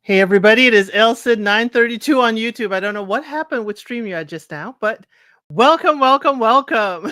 Hey everybody, it is LCID932 on YouTube. I don't know what happened with StreamYard just now, but welcome, welcome, welcome.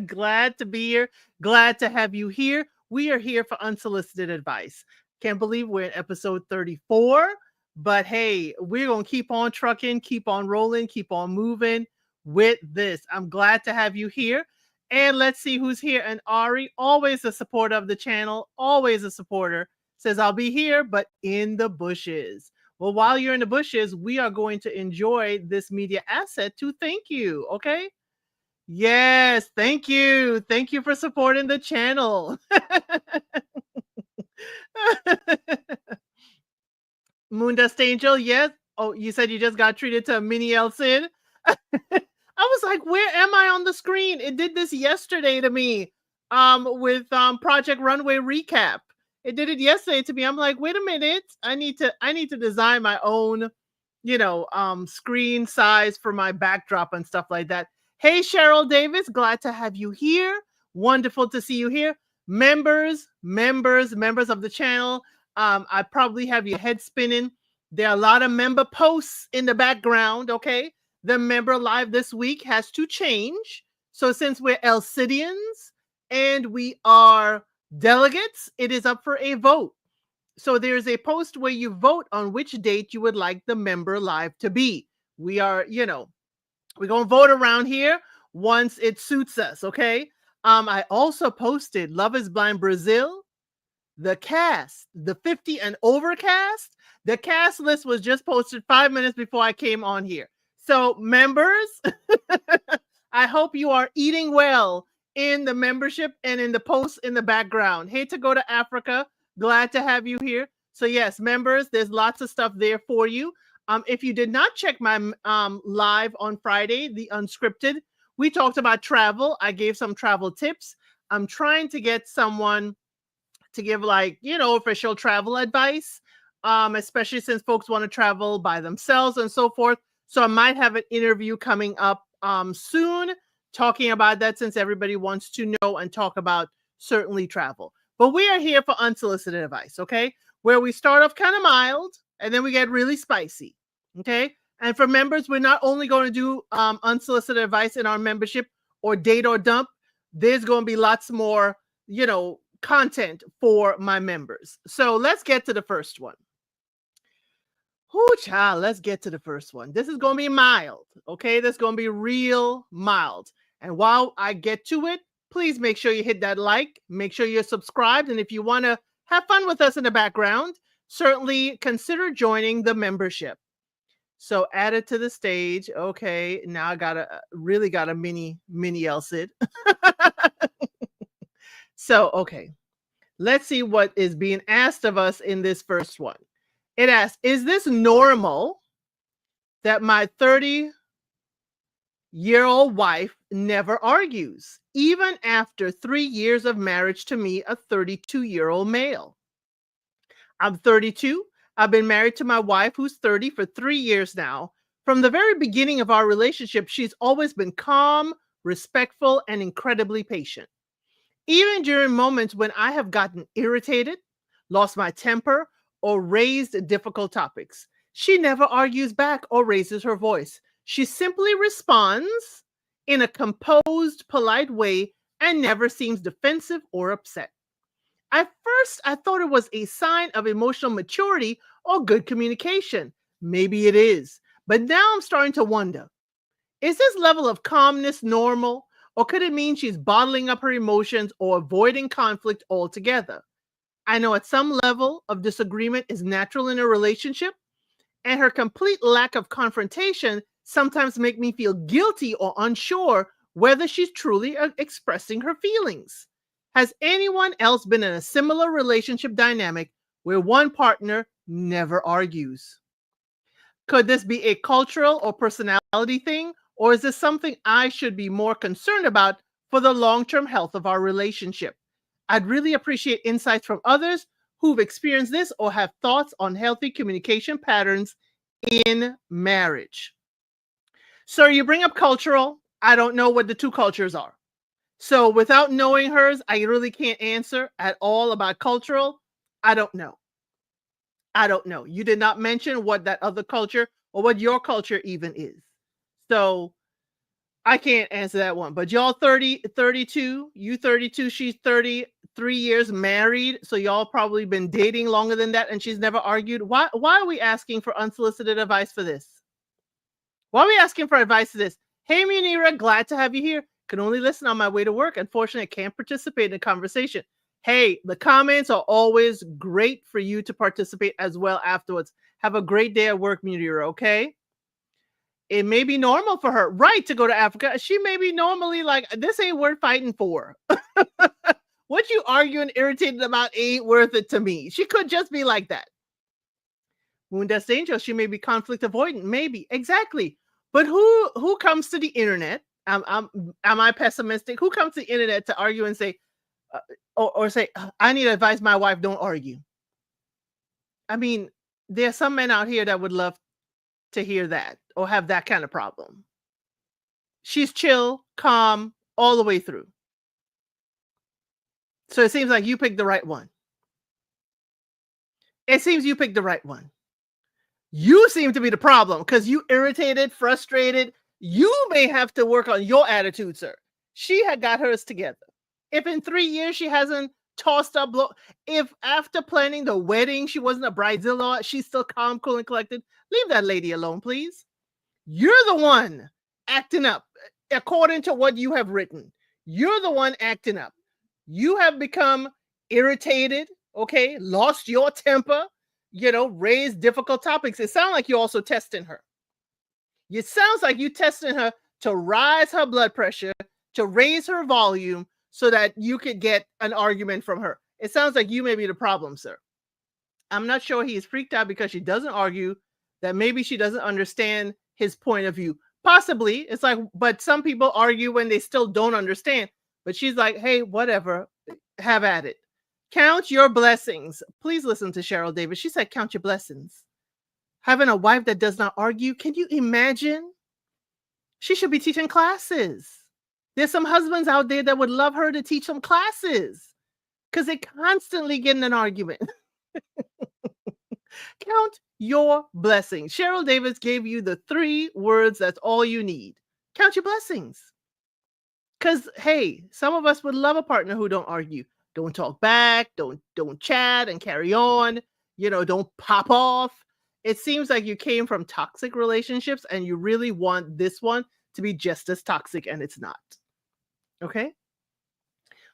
Glad to be here. Glad to have you here. We are here for unsolicited advice. Can't believe we're in episode 34, but hey, we're going to keep on trucking, keep on rolling, keep on moving with this. I'm glad to have you here. And let's see who's here. And Ari, always a supporter of the channel, always a supporter, says, I'll be here, but in the bushes. Well, while you're in the bushes, we are going to enjoy this media asset to thank you. Okay. Yes. Thank you. Thank you for supporting the channel. Moondust Angel. Yes. Oh, you said you just got treated to a mini El Cid. I was like, where am I on the screen? It did this yesterday to me with Project Runway recap. It did it yesterday to me. I'm like, wait a minute. I need to design my own, screen size for my backdrop and stuff like that. Hey Cheryl Davis, glad to have you here. Wonderful to see you here. Members of the channel. I probably have your head spinning. There are a lot of member posts in the background, okay? The member live this week has to change. So since we're Elcidians and we are delegates, it is up for a vote. So there's a post where you vote on which date you would like the member live to be. We are, we're going to vote around here once it suits us, okay? I also posted Love is Blind Brazil, the cast, the 50 and over cast. The cast list was just posted 5 minutes before I came on here. So members, I hope you are eating well in the membership and in the posts in the background. Hate to go to Africa. Glad to have you here. So yes, members, there's lots of stuff there for you. If you did not check my live on Friday, the unscripted, we talked about travel. I gave some travel tips. I'm trying to get someone to give official travel advice, especially since folks want to travel by themselves and so forth. So I might have an interview coming up soon talking about that, since everybody wants to know and talk about certainly travel. But we are here for unsolicited advice, okay? Where we start off kind of mild and then we get really spicy, okay? And for members, we're not only going to do unsolicited advice in our membership or date or dump. There's going to be lots more, content for my members. So let's get to the first one. Oh, child, let's get to the first one. This is going to be mild, okay? That's going to be real mild. And while I get to it, please make sure you hit that like, make sure you're subscribed. And if you want to have fun with us in the background, certainly consider joining the membership. So add it to the stage. Okay, now I really got a mini El Cid. So, okay, let's see what is being asked of us in this first one. It asks, is this normal that my 30-year-old wife never argues, even after 3 years of marriage to me, a 32-year-old male? I'm 32. I've been married to my wife, who's 30, for 3 years now. From the very beginning of our relationship, she's always been calm, respectful, and incredibly patient. Even during moments when I have gotten irritated, lost my temper, or raised difficult topics, she never argues back or raises her voice. She simply responds in a composed, polite way and never seems defensive or upset. At first, I thought it was a sign of emotional maturity or good communication. Maybe it is. But now I'm starting to wonder, is this level of calmness normal? Or could it mean she's bottling up her emotions or avoiding conflict altogether? I know at some level of disagreement is natural in a relationship, and her complete lack of confrontation sometimes make me feel guilty or unsure whether she's truly expressing her feelings. Has anyone else been in a similar relationship dynamic where one partner never argues? Could this be a cultural or personality thing? Or is this something I should be more concerned about for the long-term health of our relationship? I'd really appreciate insights from others who've experienced this or have thoughts on healthy communication patterns in marriage. So you bring up cultural. I don't know what the two cultures are. So without knowing hers, I really can't answer at all about cultural. I don't know. I don't know. You did not mention what that other culture or what your culture even is. So I can't answer that one. But y'all 30, 32, you 32, she's 33 years married. So y'all probably been dating longer than that and she's never argued. Why are we asking for unsolicited advice for this? Why are we asking for advice for this? Hey, Munira, glad to have you here. Can only listen on my way to work. Unfortunately, I can't participate in the conversation. Hey, the comments are always great for you to participate as well afterwards. Have a great day at work, Munira, okay? It may be normal for her, right, to go to Africa. She may be normally like, this ain't worth fighting for. What you arguing, irritated about ain't worth it to me. She could just be like that. Moondust Angel, she may be conflict avoidant, maybe. Exactly. But who comes to the internet? Am I pessimistic? Who comes to the internet to argue and say, or say, I need to advise my wife, don't argue? I mean, there are some men out here that would love to hear that or have that kind of problem. She's chill, calm, all the way through. So it seems like you picked the right one. It seems you picked the right one. You seem to be the problem because you irritated, frustrated. You may have to work on your attitude, sir. She had got hers together. If in 3 years she hasn't tossed up, if after planning the wedding she wasn't a bridezilla, she's still calm, cool, and collected, leave that lady alone, please. You're the one acting up according to what you have written. You're the one acting up. You have become irritated, okay, lost your temper, raised difficult topics. It sounds like you're also testing her. It sounds like you testing her to rise her blood pressure, to raise her volume so that you could get an argument from her. It sounds like you may be the problem, sir. I'm not sure he is freaked out because she doesn't argue, that maybe she doesn't understand his point of view. Possibly. It's like, but some people argue when they still don't understand. But she's like, hey, whatever, have at it. Count your blessings. Please listen to Cheryl Davis. She said, count your blessings. Having a wife that does not argue. Can you imagine? She should be teaching classes. There's some husbands out there that would love her to teach some classes because they constantly get in an argument. Count your blessings. Cheryl Davis gave you the 3 words. That's all you need. Count your blessings. Because, hey, some of us would love a partner who don't argue. Don't talk back. Don't chat and carry on. Don't pop off. It seems like you came from toxic relationships and you really want this one to be just as toxic, and it's not. Okay?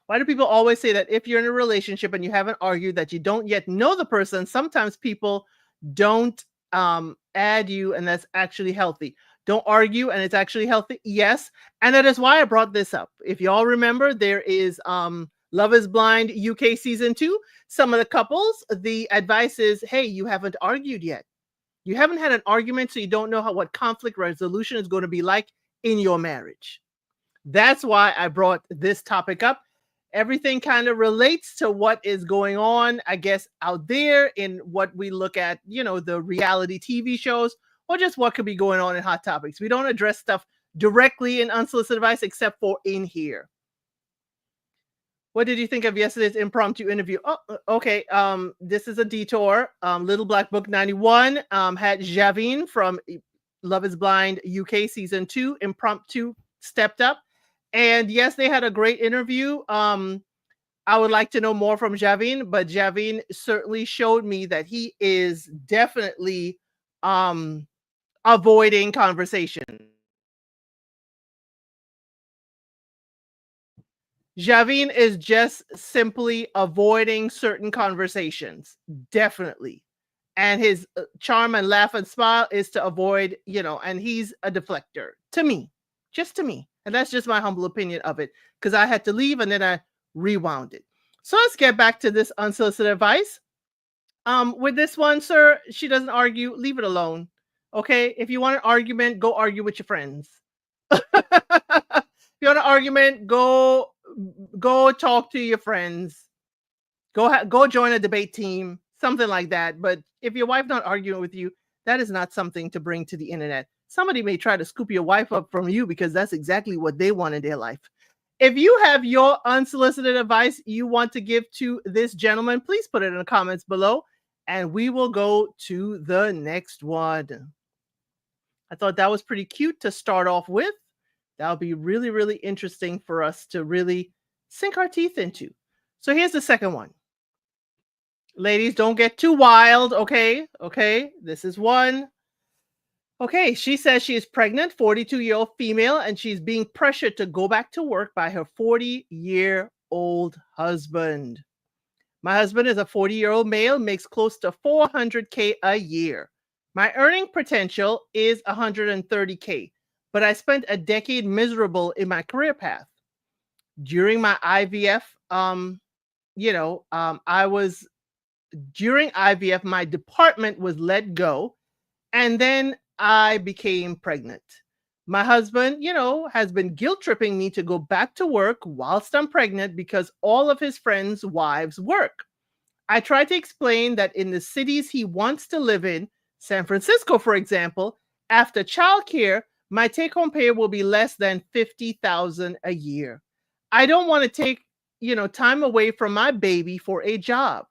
Why do people always say that if you're in a relationship and you haven't argued, that you don't yet know the person? Sometimes people don't add you, and that's actually healthy. Don't argue, and it's actually healthy. Yes. And that is why I brought this up. If y'all remember, there is Love is Blind UK season 2. Some of the couples, the advice is, hey, you haven't argued yet. You haven't had an argument, so you don't know what conflict resolution is going to be like in your marriage. That's why I brought this topic up. Everything kind of relates to what is going on, I guess, out there in what we look at, the reality TV shows, or just what could be going on in Hot Topics. We don't address stuff directly in Unsolicited Advice except for in here. What did you think of yesterday's impromptu interview? Oh, okay. This is a detour. Little Black Book 91 had Javine from Love is Blind UK season 2 impromptu stepped up. And yes, they had a great interview. I would like to know more from Javine, but Javine certainly showed me that he is definitely avoiding conversation. Javine is just simply avoiding certain conversations, definitely. And his charm and laugh and smile is to avoid, and he's a deflector to me, just to me. And that's just my humble opinion of it, because I had to leave and then I rewound it. So let's get back to this unsolicited advice. With this one, sir, she doesn't argue. Leave it alone. Okay. If you want an argument, go argue with your friends. If you want an argument, go talk to your friends. Go join a debate team, something like that. But if your wife not arguing with you, that is not something to bring to the internet. Somebody may try to scoop your wife up from you because that's exactly what they want in their life. If you have your unsolicited advice you want to give to this gentleman, please put it in the comments below. and we will go to the next one. I thought that was pretty cute to start off with. That'll be really, really interesting for us to really sink our teeth into. So here's the second one. Ladies, don't get too wild, okay? Okay, this is one. Okay, she says she is pregnant, 42-year-old female, and she's being pressured to go back to work by her 40-year-old husband. My husband is a 40-year-old male, makes close to $400K a year. My earning potential is $130K, but I spent a decade miserable in my career path. During my IVF, during IVF, my department was let go, and then I became pregnant. My husband, has been guilt tripping me to go back to work whilst I'm pregnant because all of his friends' wives work. I try to explain that in the cities he wants to live in, San Francisco, for example, after childcare, my take-home pay will be less than $50,000 a year. I don't want to take, time away from my baby for a job.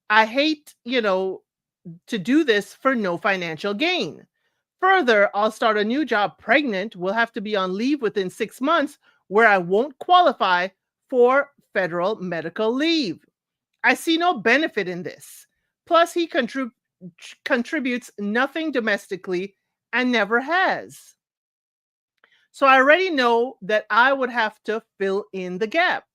I hate, to do this for no financial gain. Further, I'll start a new job pregnant, will have to be on leave within 6 months where I won't qualify for federal medical leave. I see no benefit in this. Plus, he contributes nothing domestically and never has. So I already know that I would have to fill in the gap.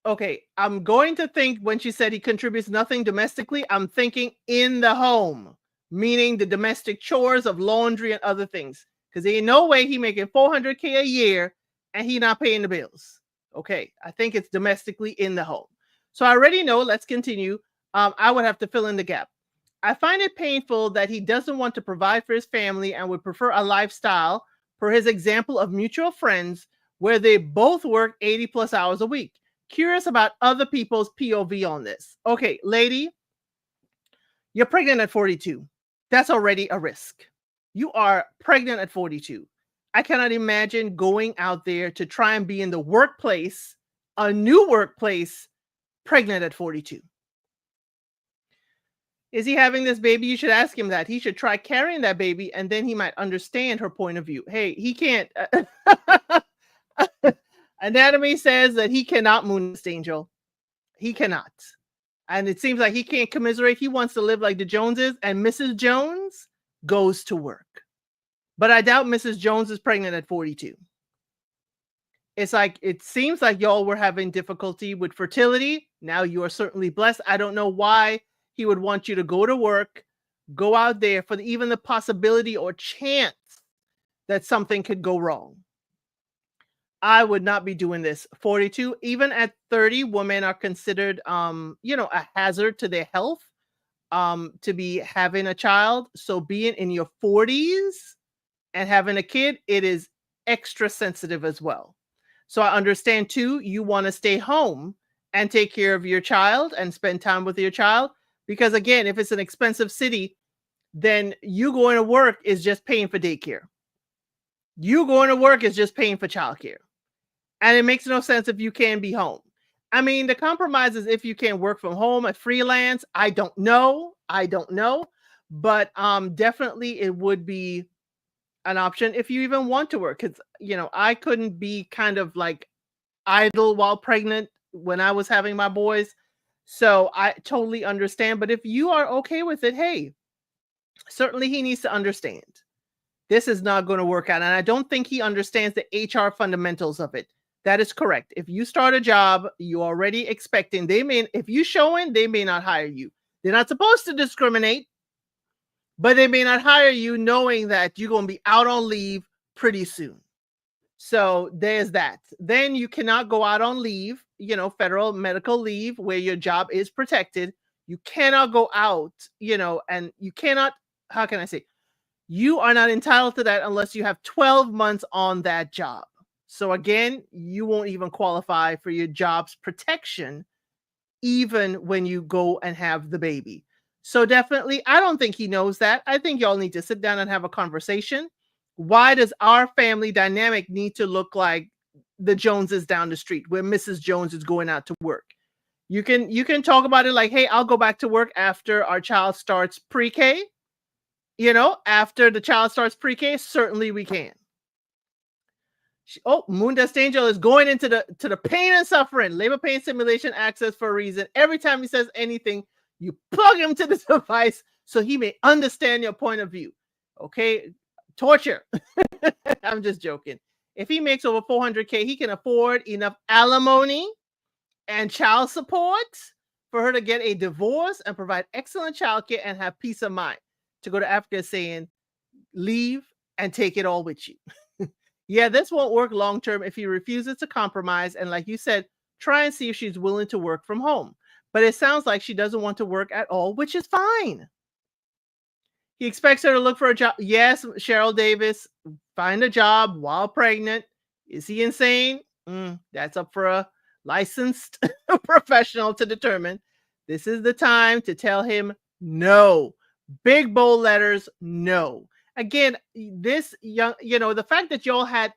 Okay, I'm going to think when she said he contributes nothing domestically, I'm thinking in the home, meaning the domestic chores of laundry and other things. Because there ain't no way he making $400K a year and he not paying the bills. Okay, I think it's domestically in the home. So I already know, let's continue. I would have to fill in the gap. I find it painful that he doesn't want to provide for his family and would prefer a lifestyle, for his example of mutual friends, where they both work 80 plus hours a week. Curious about other people's POV on this. Okay, lady, you're pregnant at 42. That's already a risk. You are pregnant at 42. I cannot imagine going out there to try and be in the workplace, a new workplace, pregnant at 42. Is he having this baby? You should ask him that. He should try carrying that baby, and then he might understand her point of view. Hey, he can't. Anatomy says that he cannot moon this angel. He cannot. And it seems like he can't commiserate. He wants to live like the Joneses, and Mrs. Jones goes to work. But I doubt Mrs. Jones is pregnant at 42. It seems like y'all were having difficulty with fertility. Now you are certainly blessed. I don't know why he would want you to go to work, go out there for even the possibility or chance that something could go wrong. I would not be doing this. 42, even at 30, women are considered, a hazard to their health, to be having a child. So being in your 40s and having a kid, it is extra sensitive as well. So I understand too, you want to stay home and take care of your child and spend time with your child. Because again, if it's an expensive city, then you going to work is just paying for daycare. You going to work is just paying for childcare. And it makes no sense if you can be home. I mean, the compromise is if you can work from home at freelance. I don't know. But definitely it would be an option if you even want to work. Because, I couldn't be kind of like idle while pregnant when I was having my boys. So I totally understand. But if you are okay with it, hey, certainly he needs to understand. This is not going to work out. And I don't think he understands the HR fundamentals of it. That is correct. If you start a job, you're already expecting if you show in, they may not hire you. They're not supposed to discriminate, but they may not hire you knowing that you're going to be out on leave pretty soon. So there's that. Then you cannot go out on leave, federal medical leave where your job is protected. You cannot go out, and you cannot, how can I say? You are not entitled to that unless you have 12 months on that job. So again, you won't even qualify for your job's protection, even when you go and have the baby. So definitely, I don't think he knows that. I think y'all need to sit down and have a conversation. Why does our family dynamic need to look like the Joneses down the street where Mrs. Jones is going out to work? You can talk about it like, hey, I'll go back to work after our child starts pre-K. After the child starts pre-K, certainly we can. Moon Dust Angel is going into the pain and suffering. Labor pain simulation access for a reason. Every time he says anything, you plug him to the device so he may understand your point of view. Okay? Torture. I'm just joking. If he makes over 400K, he can afford enough alimony and child support for her to get a divorce and provide excellent childcare and have peace of mind. To go to Africa saying, leave and take it all with you. Yeah, this won't work long term if he refuses to compromise. And like you said, try and see if she's willing to work from home. But it sounds like she doesn't want to work at all, which is fine. He expects her to look for a job. Yes, Cheryl Davis, find a job while pregnant. Is he insane? That's up for a licensed professional to determine. This is the time to tell him no. Big bold letters, no. Again, this young, the fact that y'all had,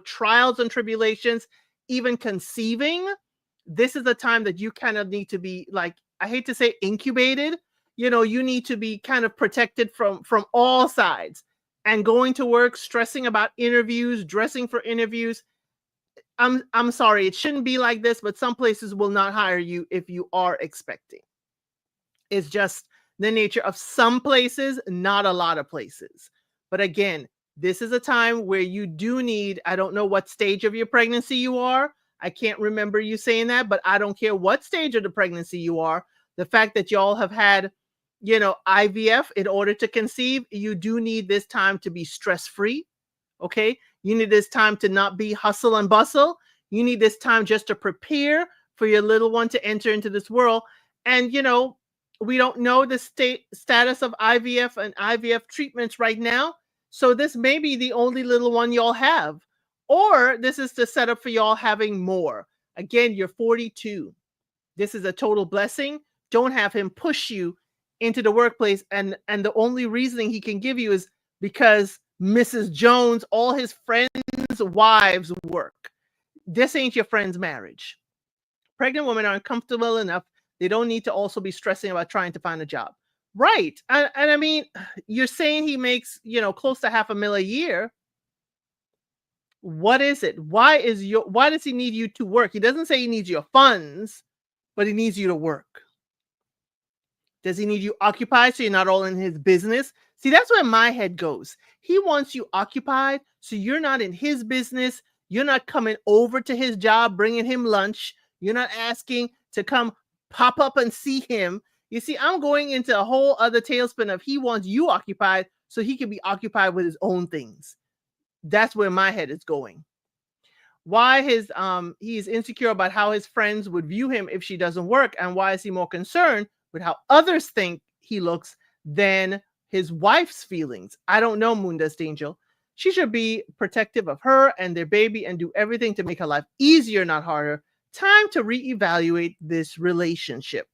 trials and tribulations, even conceiving, this is the time that you kind of need to be, like, I hate to say incubated. You need to be kind of protected from all sides. And going to work, stressing about interviews, dressing for interviews. I'm sorry, it shouldn't be like this, but some places will not hire you if you are expecting. It's just the nature of some places, not a lot of places. But again, this is a time where you do need, I don't know what stage of your pregnancy you are. I can't remember you saying that, but I don't care what stage of the pregnancy you are. The fact that y'all have had, IVF in order to conceive, you do need this time to be stress-free. Okay. You need this time to not be hustle and bustle. You need this time just to prepare for your little one to enter into this world. And, we don't know the status of IVF and IVF treatments right now. So this may be the only little one y'all have. Or this is the setup for y'all having more. Again, you're 42. This is a total blessing. Don't have him push you into the workplace. And the only reasoning he can give you is because Mrs. Jones, all his friends' wives work. This ain't your friend's marriage. Pregnant women are uncomfortable enough. They don't need to also be stressing about trying to find a job. Right. And I mean, you're saying he makes, close to $500,000 a year. What is it? Why does he need you to work? He doesn't say he needs your funds, but he needs you to work. Does he need you occupied so you're not all in his business? See, that's where my head goes. He wants you occupied so you're not in his business. You're not coming over to his job, bringing him lunch. You're not asking to come pop up and see him. You see, I'm going into a whole other tailspin of he wants you occupied so he can be occupied with his own things. That's where my head is going. Why he's insecure about how his friends would view him if she doesn't work, and why is he more concerned with how others think he looks than his wife's feelings? I don't know, Moon Dust Angel. She should be protective of her and their baby and do everything to make her life easier, not harder. Time to reevaluate this relationship.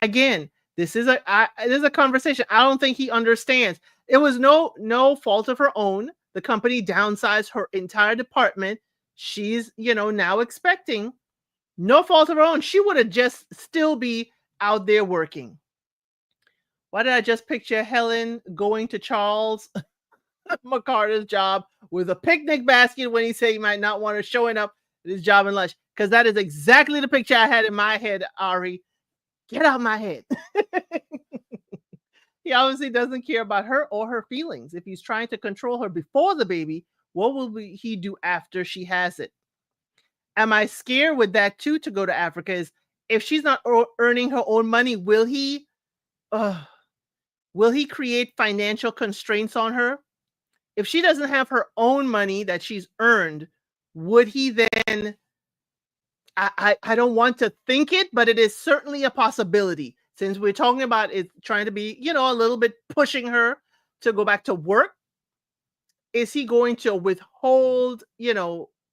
Again, this is a conversation. I don't think he understands. It was no fault of her own. The company downsized her entire department. She's, now expecting. No fault of her own. She would have just still be out there working. Why did I just picture Helen going to Charles McCarter's job with a picnic basket when he said he might not want her showing up at his job and lunch? Because that is exactly the picture I had in my head, Ari. Get out of my head. He obviously doesn't care about her or her feelings. If he's trying to control her before the baby, what will he do after she has it? Am I scared with that too to go to Africa? Is if she's not earning her own money, will he create financial constraints on her? If she doesn't have her own money that she's earned, would he then? I don't want to think it, but it is certainly a possibility. Since we're talking about it trying to be, a little bit pushing her to go back to work, is he going to withhold,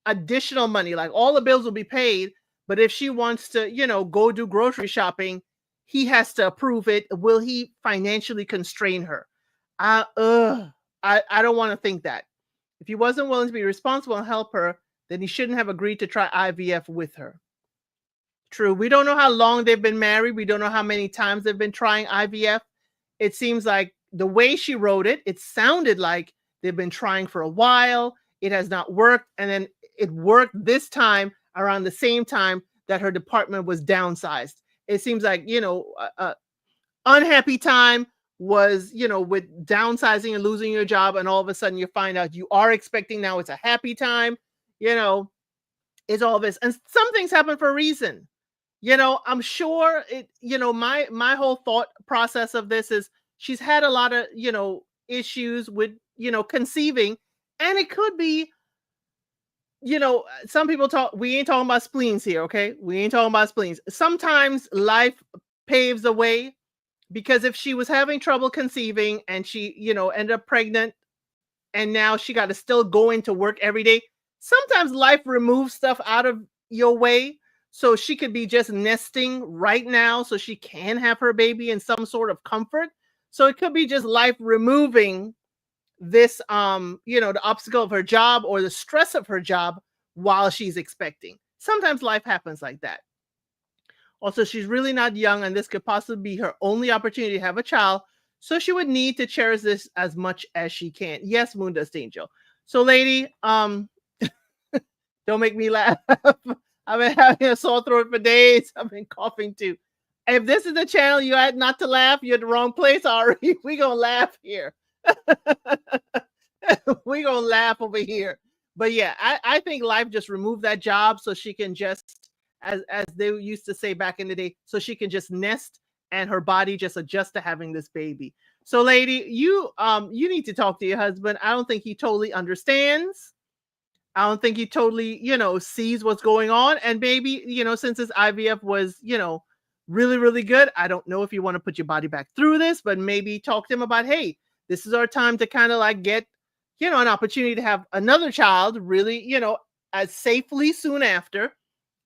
additional money? Like all the bills will be paid, but if she wants to, go do grocery shopping, he has to approve it. Will he financially constrain her? I don't want to think that. If he wasn't willing to be responsible and help her, then he shouldn't have agreed to try IVF with her. True. We don't know how long they've been married. We don't know how many times they've been trying IVF. It seems like the way she wrote it, it sounded like they've been trying for a while. It has not worked. And then it worked this time around the same time that her department was downsized. It seems like, unhappy time was, with downsizing and losing your job. And all of a sudden you find out you are expecting now it's a happy time, you know, it's all this. And some things happen for a reason. I'm sure it, my whole thought process of this is she's had a lot of, issues with, conceiving. And it could be, some people talk, we ain't talking about spleens here, okay? We ain't talking about spleens. Sometimes life paves the way, because if she was having trouble conceiving and she, ended up pregnant and now she got to still go into work every day, sometimes life removes stuff out of your way. So she could be just nesting right now so she can have her baby in some sort of comfort. So it could be just life removing this, the obstacle of her job or the stress of her job while she's expecting. Sometimes life happens like that. Also, she's really not young, and this could possibly be her only opportunity to have a child. So she would need to cherish this as much as she can. Yes, Moon Dust Angel. So, lady, don't make me laugh. I've been having a sore throat for days. I've been coughing too. If this is the channel you had not to laugh, you're at the wrong place already. We're going to laugh here. We're going to laugh over here. But yeah, I think life just removed that job so she can just, as they used to say back in the day, so she can just nest and her body just adjust to having this baby. So lady, you need to talk to your husband. I don't think he totally understands. I don't think he totally, sees what's going on. And maybe, since his IVF was, really, really good, I don't know if you want to put your body back through this, but maybe talk to him about, hey, this is our time to kind of like get, an opportunity to have another child really, as safely soon after,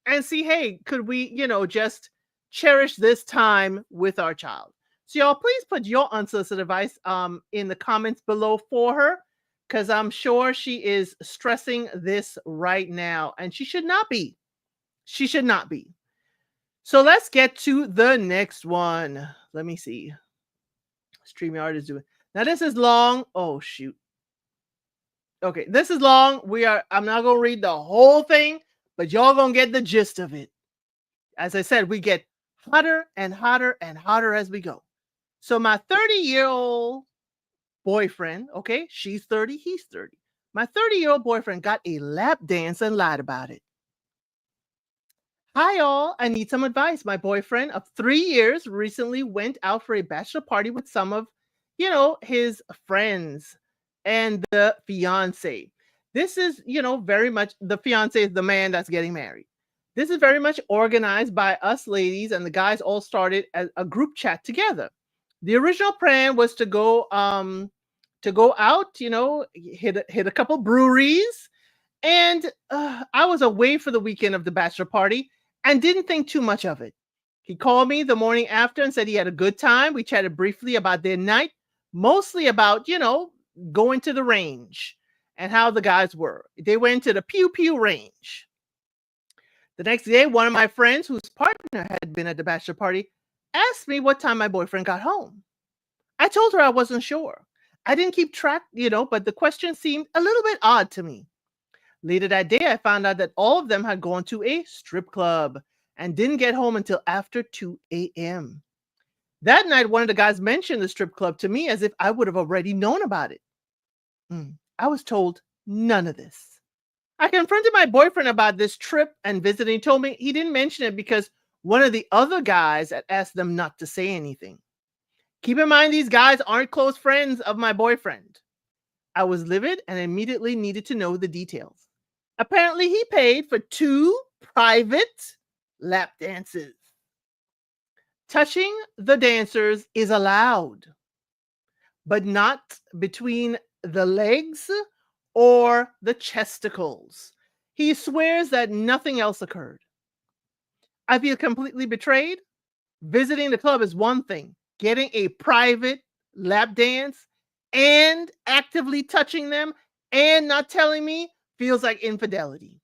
and see, hey, could we, just cherish this time with our child? So y'all, please put your unsolicited advice in the comments below for her, because I'm sure she is stressing this right now, and she should not be. She should not be. So let's get to the next one. Let me see. StreamYard is doing. Now this is long. Oh, shoot. Okay, this is long. I'm not going to read the whole thing, but y'all going to get the gist of it. As I said, we get hotter and hotter and hotter as we go. So my 30-year-old boyfriend, okay, she's 30, he's 30. My 30-year-old boyfriend got a lap dance and lied about it. Hi all, I need some advice. My boyfriend of 3 years recently went out for a bachelor party with some of, his friends and the fiance. This is, very much, the fiance is the man that's getting married. This is very much organized by us ladies, and the guys all started as a group chat together. The original plan was to go out, hit a couple breweries, and I was away for the weekend of the bachelor party and didn't think too much of it. He called me the morning after and said he had a good time. We chatted briefly about their night, mostly about, going to the range and how the guys were. They went to the Pew Pew range. The next day, one of my friends whose partner had been at the bachelor party asked me what time my boyfriend got home. I told her I wasn't sure. I didn't keep track, but the question seemed a little bit odd to me. Later that day, I found out that all of them had gone to a strip club and didn't get home until after 2 a.m. That night, one of the guys mentioned the strip club to me as if I would have already known about it. I was told none of this. I confronted my boyfriend about this trip and visit, and he told me he didn't mention it because one of the other guys had asked them not to say anything. Keep in mind, these guys aren't close friends of my boyfriend. I was livid and immediately needed to know the details. Apparently, he paid for 2 private lap dances. Touching the dancers is allowed, but not between the legs or the chesticles. He swears that nothing else occurred. I feel completely betrayed. Visiting the club is one thing. Getting a private lap dance and actively touching them and not telling me feels like infidelity.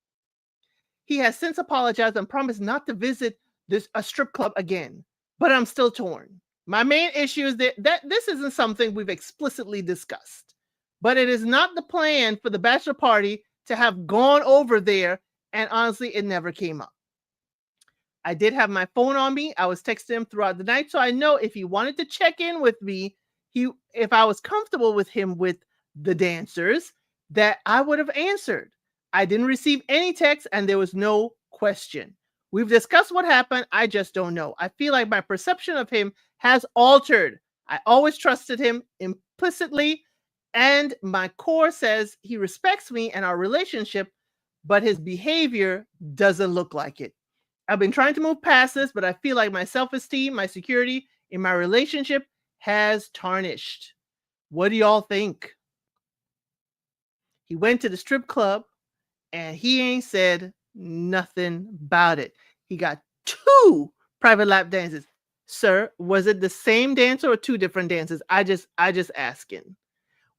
He has since apologized and promised not to visit this a strip club again, but I'm still torn. My main issue is that this isn't something we've explicitly discussed, but it is not the plan for the bachelor party to have gone over there, and honestly, it never came up. I did have my phone on me. I was texting him throughout the night, so I know if he wanted to check in with me, if I was comfortable with him with the dancers, that I would have answered. I didn't receive any text, and there was no question. We've discussed what happened. I just don't know. I feel like my perception of him has altered. I always trusted him implicitly, and my core says he respects me and our relationship, but his behavior doesn't look like it. I've been trying to move past this, but I feel like my self-esteem, my security in my relationship has tarnished. What do y'all think? He went to the strip club and he ain't said nothing about it. He got 2 private lap dances. Sir, was it the same dancer or 2 different dances? I just asking.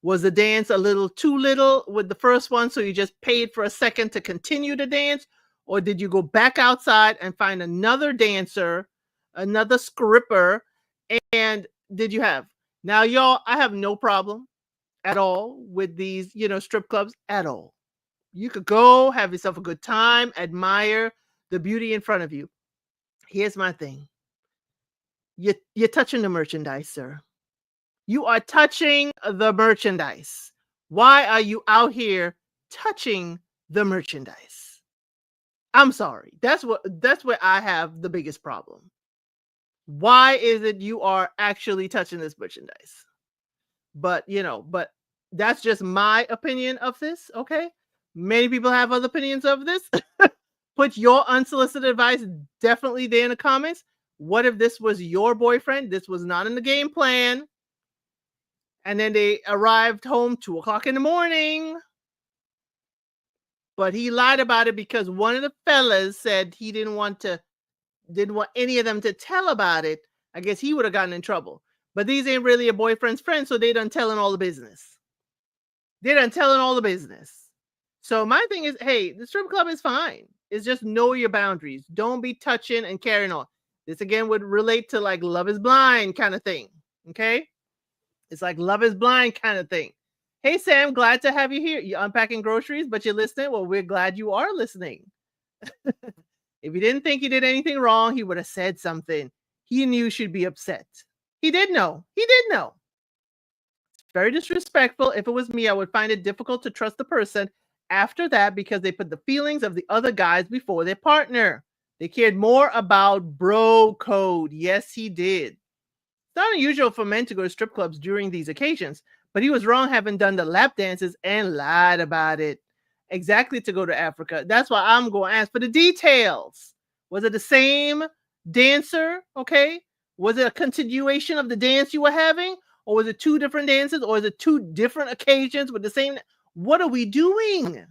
Was the dance a little too little with the first one, so you just paid for a second to continue the dance? Or did you go back outside and find another dancer, another scripper, and did you have? Now, y'all, I have no problem at all with these, strip clubs at all. You could go have yourself a good time, admire the beauty in front of you. Here's my thing. You're touching the merchandise, sir. You are touching the merchandise. Why are you out here touching the merchandise? I'm sorry. That's where I have the biggest problem. Why is it you are actually touching this merchandise? But that's just my opinion of this, okay? Many people have other opinions of this. Put your unsolicited advice definitely there in the comments. What if this was your boyfriend? This was not in the game plan. And then they arrived home 2:00 in the morning. But he lied about it because one of the fellas said he didn't want any of them to tell about it. I guess he would have gotten in trouble. But these ain't really a boyfriend's friend, so they done telling all the business. So my thing is, hey, the strip club is fine. It's just know your boundaries. Don't be touching and carrying on. This again would relate to like Love is Blind kind of thing. Okay? It's like Love is Blind kind of thing. Hey, Sam, glad to have you here. You're unpacking groceries, but you're listening. Well, we're glad you are listening. If he didn't think he did anything wrong, he would have said something. He knew she'd be upset. He did know. It's very disrespectful. If it was me, I would find it difficult to trust the person after that because they put the feelings of the other guys before their partner. They cared more about bro code. Yes, he did. It's not unusual for men to go to strip clubs during these occasions, but he was wrong having done the lap dances and lied about it. Exactly, to go to Africa. That's why I'm going to ask for the details. Was it the same dancer? Okay. Was it a continuation of the dance you were having? Or was it 2 different dances? Or is it 2 different occasions with the same? What are we doing?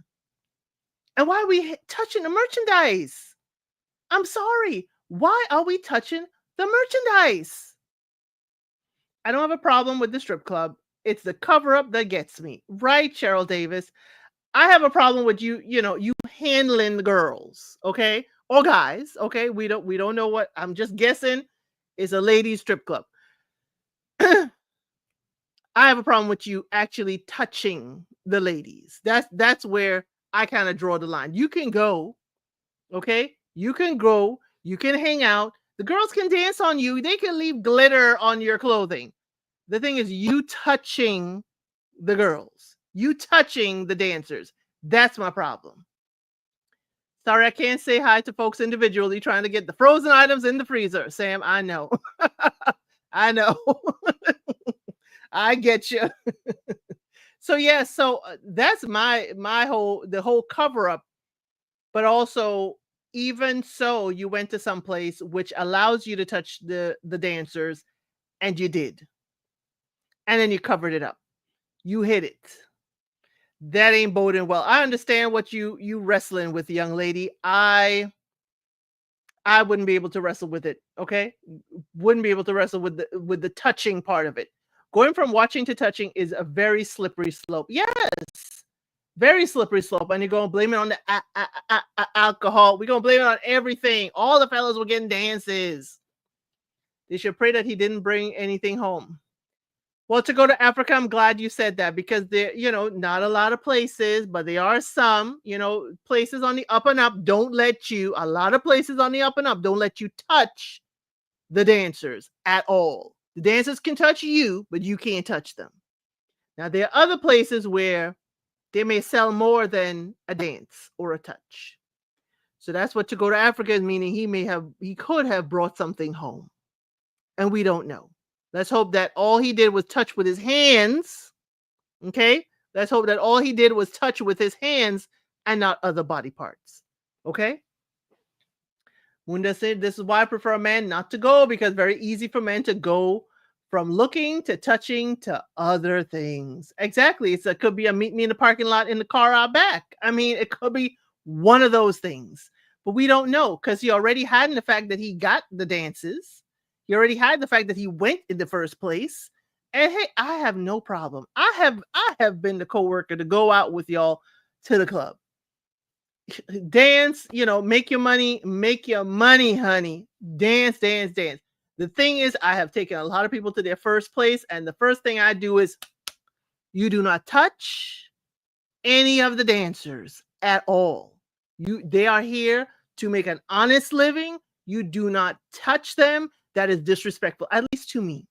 And why are we touching the merchandise? I'm sorry. Why are we touching the merchandise? I don't have a problem with the strip club. It's the cover up that gets me. Right, Cheryl Davis? I have a problem with you handling the girls, okay? Or guys, okay? We don't know what, I'm just guessing it's a ladies strip club. I have a problem with you actually touching the ladies. That's where I kind of draw the line. You can go, okay? You can go, you can hang out. The girls can dance on you. They can leave glitter on your clothing. The thing is you touching the girls. You touching the dancers. That's my problem. Sorry, I can't say hi to folks individually trying to get the frozen items in the freezer. Sam, I know. I know. I get you. So yeah, that's the whole cover up. But also, even so, you went to some place which allows you to touch the dancers, and you did. And then you covered it up. You hid it. That ain't boding well. I understand what you wrestling with, young lady. I wouldn't be able to wrestle with it. Okay, wouldn't be able to wrestle with the touching part of it. Going from watching to touching is a very slippery slope. Yes, Very slippery slope. And you're going to blame it on the alcohol. We're going to blame it on everything. All the fellas were getting dances. They should pray that he didn't bring anything home. Well, to go to Africa, I'm glad you said that because there, not a lot of places, but there are some, places on the up and up don't let you, a lot of places on the up and up don't let you touch the dancers at all. The dancers can touch you, but you can't touch them. Now, there are other places where they may sell more than a dance or a touch. So that's what to go to Africa is, meaning he could have brought something home. And we don't know. Let's hope that all he did was touch with his hands. Okay? Let's hope that all he did was touch with his hands and not other body parts. Okay? Munda said, this is why I prefer a man not to go, because it's very easy for men to go from looking to touching to other things. Exactly. It could be a meet me in the parking lot in the car out back. I mean, it could be one of those things. But we don't know because he already had the fact that he got the dances. He already had the fact that he went in the first place. And hey, I have no problem. I have been the coworker to go out with y'all to the club. Dance, make your money, honey. Dance, dance, dance. The thing is, I have taken a lot of people to their first place, and the first thing I do is you do not touch any of the dancers at all. They are here to make an honest living. You do not touch them. That is disrespectful, at least to me.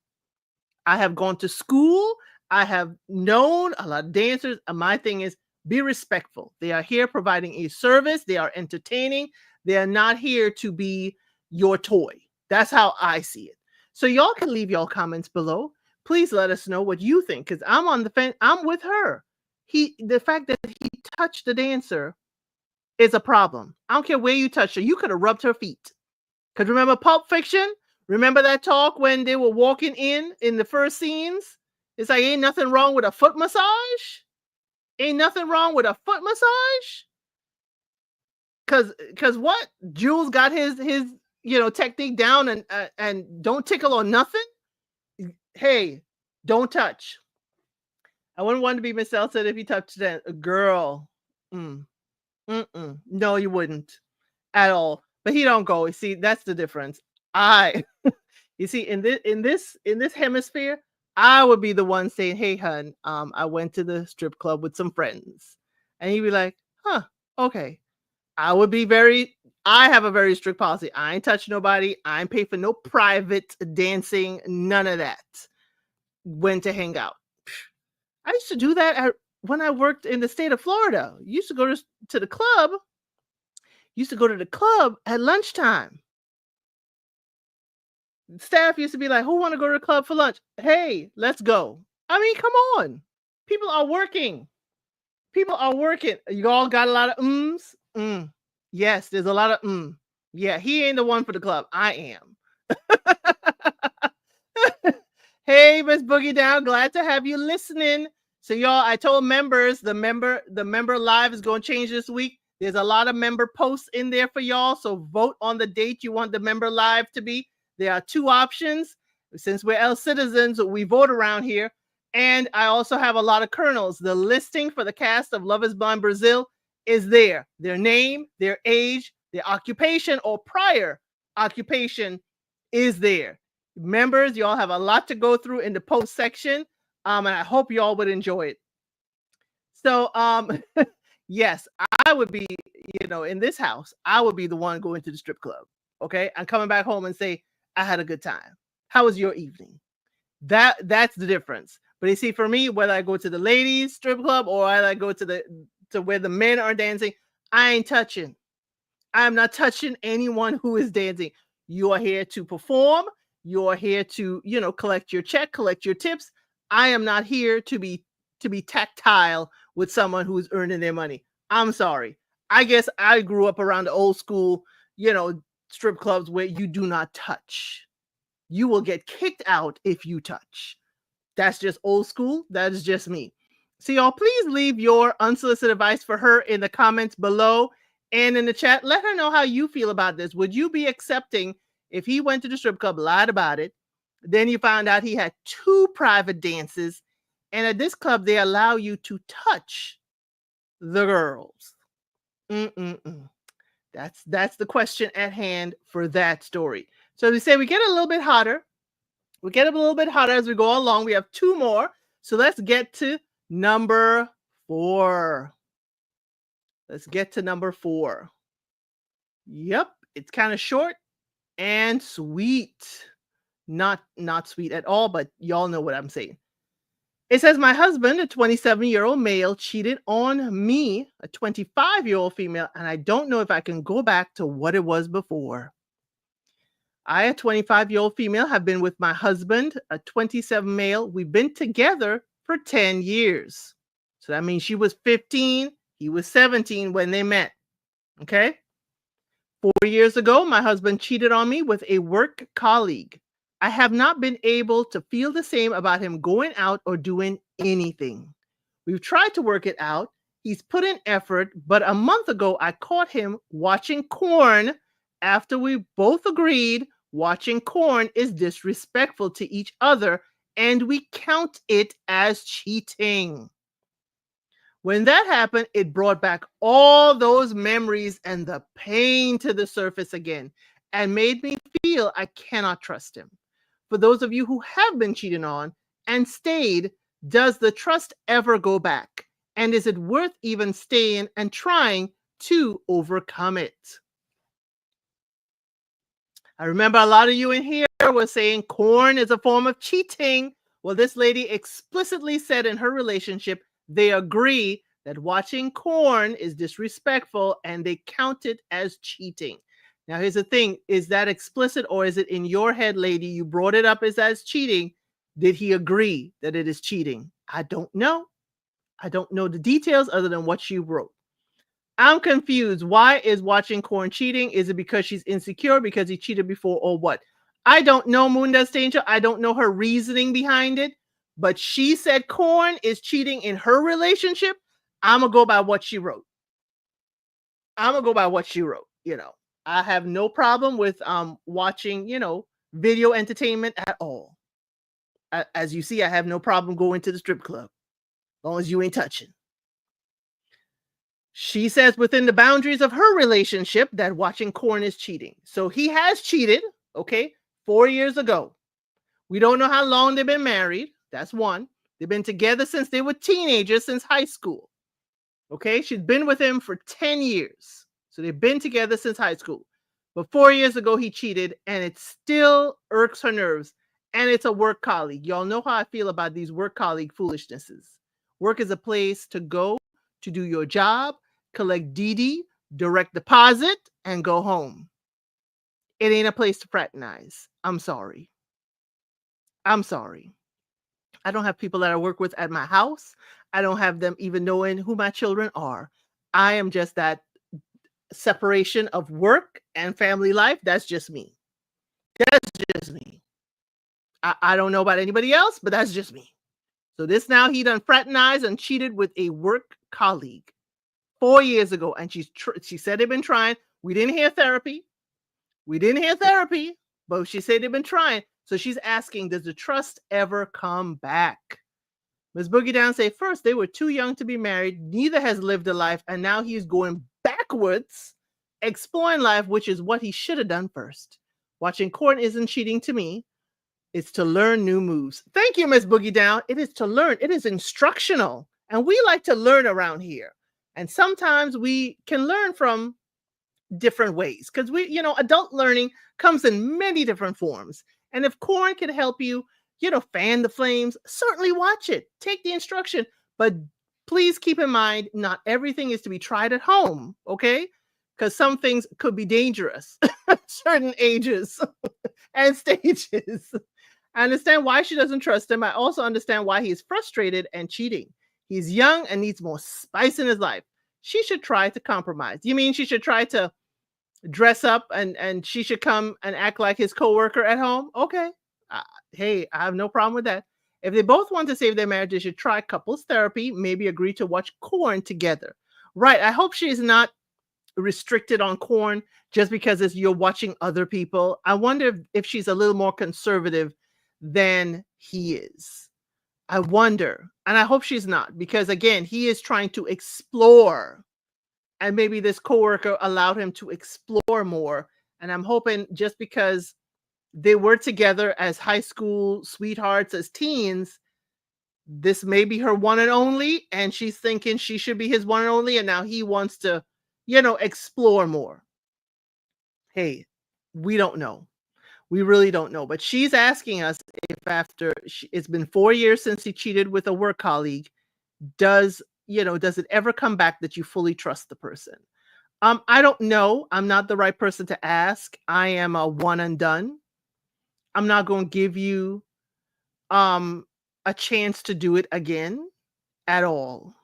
I have gone to school. I have known a lot of dancers. And my thing is, be respectful. They are here providing a service. They are entertaining. They are not here to be your toy. That's how I see it. So y'all can leave y'all comments below. Please let us know what you think, because I'm on the fence. I'm with her. The fact that he touched the dancer is a problem. I don't care where you touched her. You could have rubbed her feet. Because remember Pulp Fiction? Remember that talk when they were walking in the first scenes? It's like, ain't nothing wrong with a foot massage? Ain't nothing wrong with a foot massage? Cause what? Jules got his technique down and don't tickle or nothing? Hey, don't touch. I wouldn't want to be Miss Elsa if you touched a girl. No, you wouldn't at all. But he don't go. See, that's the difference. You see, in this hemisphere, I would be the one saying, "Hey, hun, I went to the strip club with some friends," and he'd be like, "Huh, okay." I have a very strict policy. I ain't touch nobody. I ain't pay for no private dancing. None of that. When to hang out. I used to do that when I worked in the state of Florida. Used to go to the club. Used to go to the club at lunchtime. Staff used to be like, who want to go to the club for lunch? Hey, let's go. I mean, come on. People are working. You all got a lot of ums? Yes, there's a lot of Yeah, he ain't the one for the club. I am. Hey, Miss Boogie Down. Glad to have you listening. So y'all, I told members the member live is going to change this week. There's a lot of member posts in there for y'all. So vote on the date you want the member live to be. There are two options. Since we're L citizens, we vote around here. And I also have a lot of kernels. The listing for the cast of Love is Blind Brazil is there. Their name, their age, their occupation or prior occupation is there. Members, y'all have a lot to go through in the post section. And I hope y'all would enjoy it. So, yes, I would be, in this house, I would be the one going to the strip club. Okay. I'm coming back home and say, I had a good time. How was your evening? That's the difference. But you see, for me, whether I go to the ladies strip club or I go to where the men are dancing, I ain't touching. I'm not touching anyone who is dancing. You are here to perform. You are here to, collect your check, collect your tips. I am not here to be tactile with someone who's earning their money. I'm sorry. I guess I grew up around the old school, strip clubs where you do not touch. You will get kicked out if you touch. That's just old school. That is just me. So y'all, please leave your unsolicited advice for her in the comments below and in the chat. Let her know how you feel about this. Would you be accepting if he went to the strip club, lied about it, then you found out he had 2 private dances, and at this club, they allow you to touch the girls? Mm-mm-mm. That's the question at hand for that story. So we say we get a little bit hotter. We get a little bit hotter as we go along. We have two more. So let's get to number 4. Let's get to number 4. Yep, it's kind of short and sweet. Not sweet at all, but y'all know what I'm saying. It says my husband, a 27-year-old male, cheated on me, a 25-year-old female, and I don't know if I can go back to what it was before. I, a 25-year-old female, have been with my husband, a 27 male. We've been together for 10 years. So that means she was 15, he was 17 when they met. Okay? 4 years ago, my husband cheated on me with a work colleague. I have not been able to feel the same about him going out or doing anything. We've tried to work it out. He's put in effort, but a month ago, I caught him watching porn after we both agreed watching porn is disrespectful to each other, and we count it as cheating. When that happened, it brought back all those memories and the pain to the surface again and made me feel I cannot trust him. For those of you who have been cheated on and stayed, does the trust ever go back? And is it worth even staying and trying to overcome it? I remember a lot of you in here were saying corn is a form of cheating. Well, this lady explicitly said in her relationship, they agree that watching corn is disrespectful and they count it as cheating. Now, here's the thing. Is that explicit or is it in your head, lady? You brought it up as cheating. Did he agree that it is cheating? I don't know. I don't know the details other than what she wrote. I'm confused. Why is watching corn cheating? Is it because she's insecure because he cheated before or what? I don't know, Moondas Danger. I don't know her reasoning behind it, but she said corn is cheating in her relationship. I'm going to go by what she wrote. I have no problem with watching, video entertainment at all. As you see, I have no problem going to the strip club as long as you ain't touching. She says within the boundaries of her relationship that watching corn is cheating. So he has cheated, okay, 4 years ago. We don't know how long they've been married. That's one. They've been together since they were teenagers, since high school. Okay, she's been with him for 10 years. So they've been together since high school. But 4 years ago, he cheated, and it still irks her nerves. And it's a work colleague. Y'all know how I feel about these work colleague foolishnesses. Work is a place to go to do your job, collect DD, direct deposit, and go home. It ain't a place to fraternize. I'm sorry. I don't have people that I work with at my house. I don't have them even knowing who my children are. I am just that separation of work and family life. That's just me. I don't know about anybody else, but that's just me. So this now he done fraternized and cheated with a work colleague 4 years ago. And she said they've been trying. We didn't hear therapy, but she said they've been trying. So she's asking, does the trust ever come back? Ms. Boogie Down say, first, they were too young to be married. Neither has lived a life. And now he's going backwards, exploring life, which is what he should have done first. Watching corn isn't cheating to me. It's to learn new moves. Thank you, Ms. Boogie Down. It is to learn. It is instructional. And we like to learn around here. And sometimes we can learn from different ways because adult learning comes in many different forms. And if corn can help you, fan the flames, certainly watch it. Take the instruction. But please keep in mind, not everything is to be tried at home, okay? Because some things could be dangerous at certain ages and stages. I understand why she doesn't trust him. I also understand why he's frustrated and cheating. He's young and needs more spice in his life. She should try to compromise. You mean she should try to dress up and she should come and act like his coworker at home? Okay. Hey, I have no problem with that. If they both want to save their marriage, they should try couples therapy, maybe agree to watch corn together. Right. I hope she is not restricted on corn just because you're watching other people. I wonder if she's a little more conservative than he is. I wonder, and I hope she's not, because again, he is trying to explore, and maybe this coworker allowed him to explore more. And I'm hoping just because they were together as high school sweethearts, as teens, this may be her one and only, and she's thinking she should be his one and only, and now he wants to, explore more. Hey, we don't know. We really don't know. But she's asking us if it's been 4 years since he cheated with a work colleague, does it ever come back that you fully trust the person? I don't know. I'm not the right person to ask. I am a one and done. I'm not going to give you um a chance to do it again at all.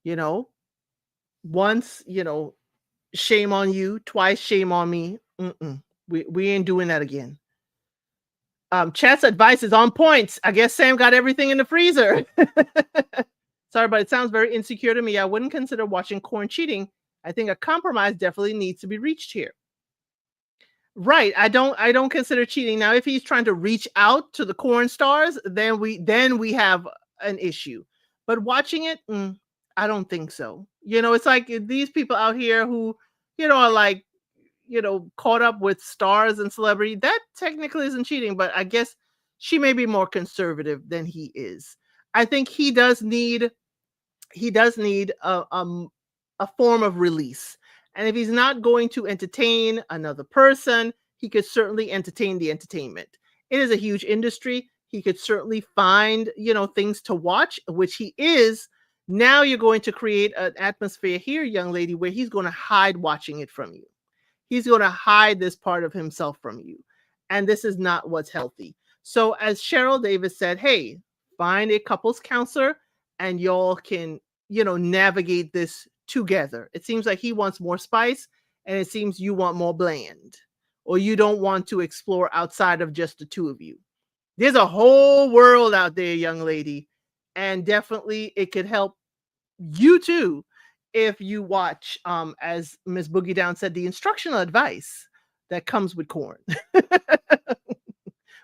You know, once, shame on you, twice shame on me. Mm-mm. We ain't doing that again. Chat's advice is on point. I guess Sam got everything in the freezer. Sorry, but it sounds very insecure to me. I wouldn't consider watching corn cheating. I think a compromise definitely needs to be reached here. Right. I don't consider cheating. Now, if he's trying to reach out to the corn stars, then we have an issue. But watching it, I don't think so. It's like these people out here who, are like, caught up with stars and celebrity. That technically isn't cheating, but I guess she may be more conservative than he is. I think he does need a form of release. And if he's not going to entertain another person, he could certainly entertain the entertainment. It is a huge industry. He could certainly find, things to watch, which he is. Now you're going to create an atmosphere here, young lady, where he's going to hide watching it from you. He's going to hide this part of himself from you. And this is not what's healthy. So, as Cheryl Davis said, hey, find a couples counselor and y'all can, navigate this together. It seems like he wants more spice and it seems you want more bland, or you don't want to explore outside of just the two of you. There's a whole world out there, young lady, and definitely it could help you too if you watch, as Miss Boogie Down said, the instructional advice that comes with corn.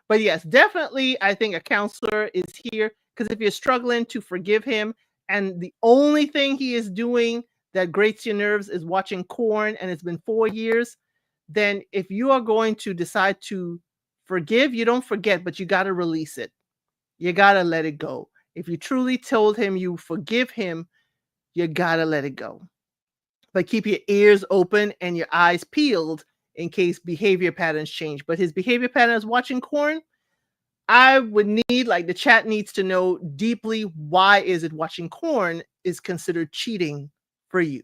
But yes, definitely, I think a counselor is here, because if you're struggling to forgive him and the only thing he is doing that grates your nerves is watching corn, and it's been 4 years, then if you are going to decide to forgive, you don't forget, but you got to release it. You got to let it go. If you truly told him you forgive him, you got to let it go. But keep your ears open and your eyes peeled in case behavior patterns change. But his behavior pattern is watching corn. I would need, like, the chat needs to know deeply, why is it watching corn is considered cheating for you?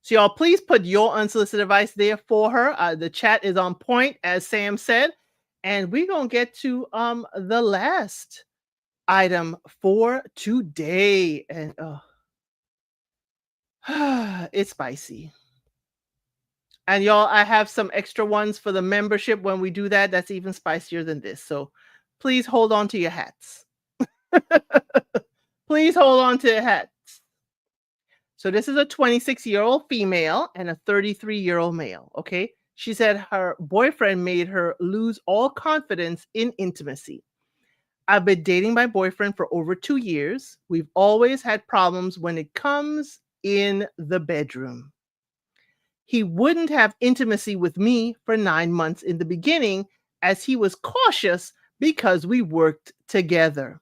So y'all, please put your unsolicited advice there for her. The chat is on point, as Sam said. And we're going to get to the last item for today. And it's spicy. And y'all, I have some extra ones for the membership when we do that. That's even spicier than this. So please hold on to your hats. Please hold on to your hats. So this is a 26-year-old female and a 33-year-old male, okay? She said her boyfriend made her lose all confidence in intimacy. I've been dating my boyfriend for over 2 years. We've always had problems when it comes in the bedroom. He wouldn't have intimacy with me for 9 months in the beginning, as he was cautious because we worked together.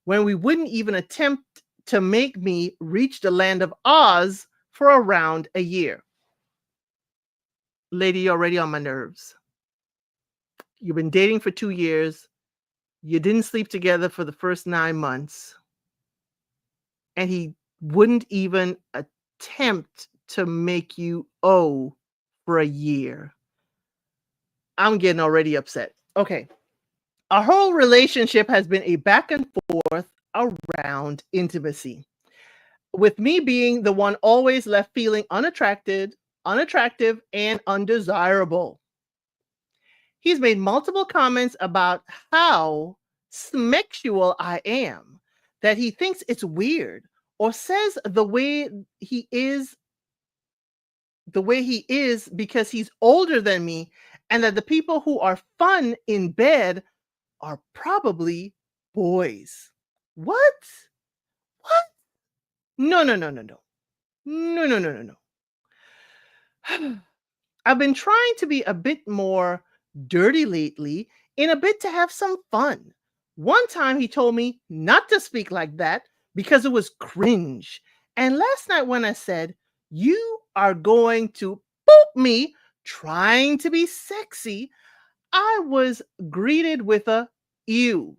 When we wouldn't even attempt to make me reach the land of Oz for around a year. Lady, you're already on my nerves. You've been dating for 2 years. You didn't sleep together for the first 9 months. And he wouldn't even attempt to make you for a year. I'm getting already upset. Okay. Our whole relationship has been a back and forth around intimacy, with me being the one always left feeling unattractive, and undesirable. He's made multiple comments about how sexual I am, that he thinks it's weird, or says the way he is because he's older than me, and that the people who are fun in bed are probably boys. What? What? No, no, no, no, no. No, no, no, no, no. I've been trying to be a bit more dirty lately and a bit to have some fun. One time he told me not to speak like that because it was cringe. And last night when I said, "You are going to boop me," trying to be sexy, I was greeted with a ew.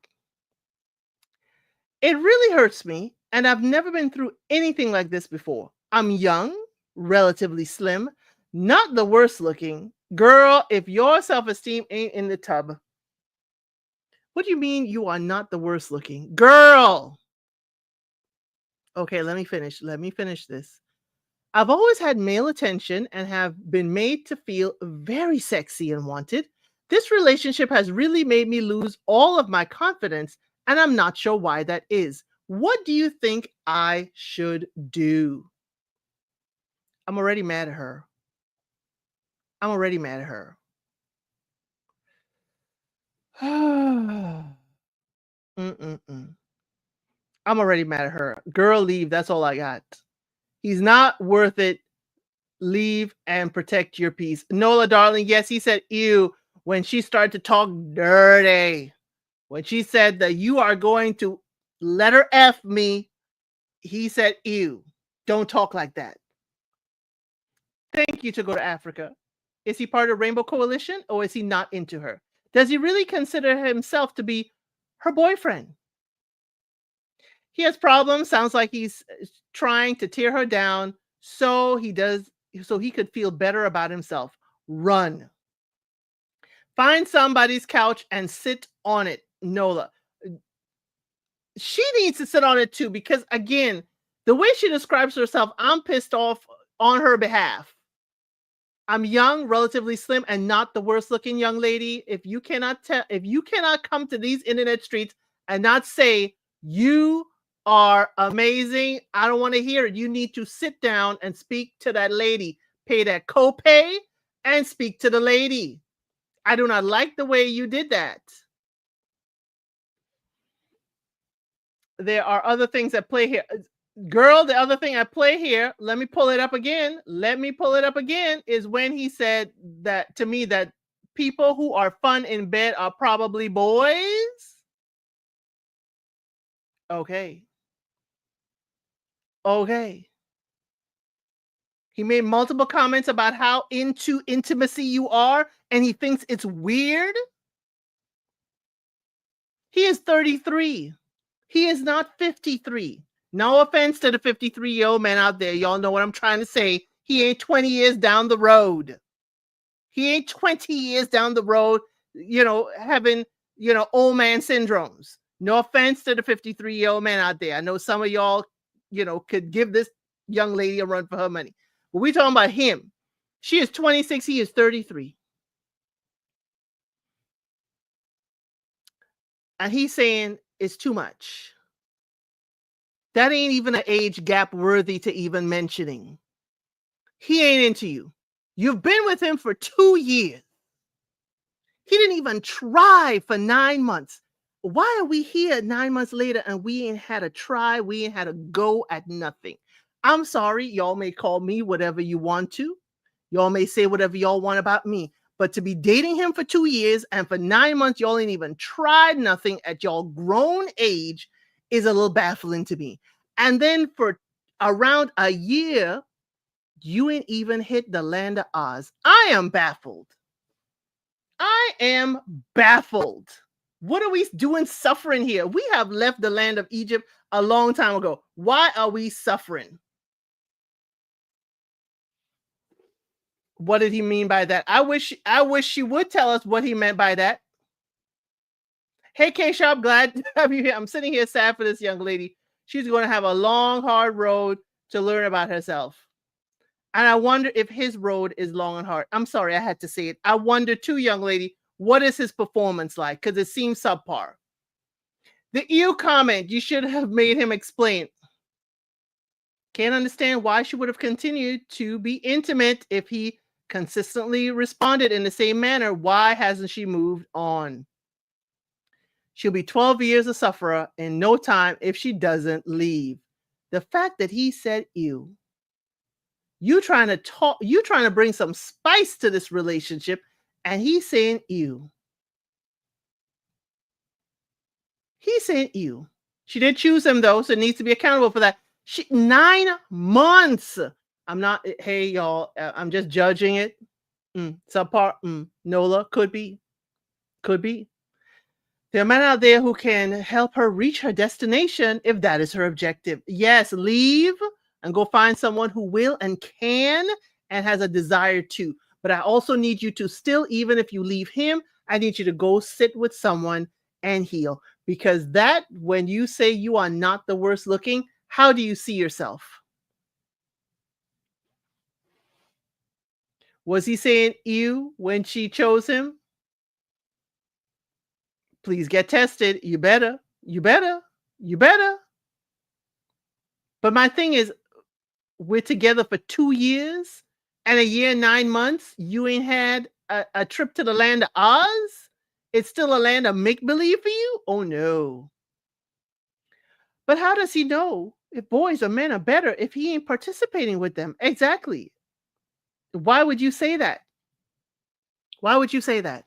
It really hurts me, and I've never been through anything like this before. I'm young, relatively slim, not the worst looking. Girl, if your self esteem ain't in the tub, what do you mean you are not the worst looking? Girl! Okay, let me finish. Let me finish this. I've always had male attention and have been made to feel very sexy and wanted. This relationship has really made me lose all of my confidence, and I'm not sure why that is. What do you think I should do? I'm already mad at her. I'm already mad at her. Mm-mm-mm. I'm already mad at her. Girl, leave. That's all I got. He's not worth it. Leave and protect your peace. Nola, darling, yes, he said ew when she started to talk dirty. When she said that you are going to let her F me, he said ew. Don't talk like that. Thank you to go to Africa. Is he part of Rainbow Coalition or is he not into her? Does he really consider himself to be her boyfriend? He has problems. Sounds like he's trying to tear her down so he could feel better about himself. Run. Find somebody's couch and sit on it, Nola. She needs to sit on it too because again, the way she describes herself, I'm pissed off on her behalf. I'm young, relatively slim, and not the worst looking young lady. If you cannot come to these internet streets and not say you are amazing, I don't want to hear it. You need to sit down and speak to that lady, pay that copay, and speak to the lady. I do not like the way you did that. There are other things at play here. Girl, the other thing at play here, let me pull it up again. Let me pull it up again, is when he said that to me that people who are fun in bed are probably boys. Okay. Okay. He made multiple comments about how into intimacy you are, and he thinks it's weird. He is 33. He is not 53. No offense to the 53-year-old man out there. Y'all know what I'm trying to say. He ain't 20 years down the road. He ain't 20 years down the road, having, old man syndromes. No offense to the 53-year-old man out there. I know some of y'all, could give this young lady a run for her money. But we talking about him. She is 26. He is 33. And he's saying it's too much. That ain't even an age gap worthy to even mentioning. He ain't into you. You've been with him for 2 years. He didn't even try for 9 months. Why are we here 9 months later and we ain't had a try? We ain't had a go at nothing. I'm sorry. Y'all may call me whatever you want to. Y'all may say whatever y'all want about me. But to be dating him for 2 years and for 9 months, y'all ain't even tried nothing at y'all grown age is a little baffling to me. And then for around a year, you ain't even hit the land of Oz. I am baffled. I am baffled. What are we doing suffering here? We have left the land of Egypt a long time ago. Why are we suffering? What did he mean by that? I wish she would tell us what he meant by that. Hey, shApp, glad to have you here. I'm sitting here sad for this young lady. She's going to have a long, hard road to learn about herself. And I wonder if his road is long and hard. I'm sorry, I had to say it. I wonder too, young lady, what is his performance like? Because it seems subpar. The ew comment, you should have made him explain. Can't understand why she would have continued to be intimate if he consistently responded in the same manner. Why hasn't she moved on? She'll be 12 years a sufferer in no time if she doesn't leave. The fact that he said ew, you trying to bring some spice to this relationship, and he's saying ew. He's saying ew. She did choose him though, so needs to be accountable for that. 9 months. I'm not, hey y'all, I'm just judging it. Subpar, Nola, could be. Could be. There are men out there who can help her reach her destination if that is her objective. Yes, leave and go find someone who will and can and has a desire to. But I also need you to still, even if you leave him, I need you to go sit with someone and heal. Because that, when you say you are not the worst looking, how do you see yourself? Was he saying ew when she chose him? Please get tested. You better. You better. You better. But my thing is, we're together for 2 years and a year and 9 months. You ain't had a trip to the land of Oz? It's still a land of make-believe for you? Oh, no. But how does he know if boys or men are better if he ain't participating with them? Exactly. Why would you say that? Why would you say that?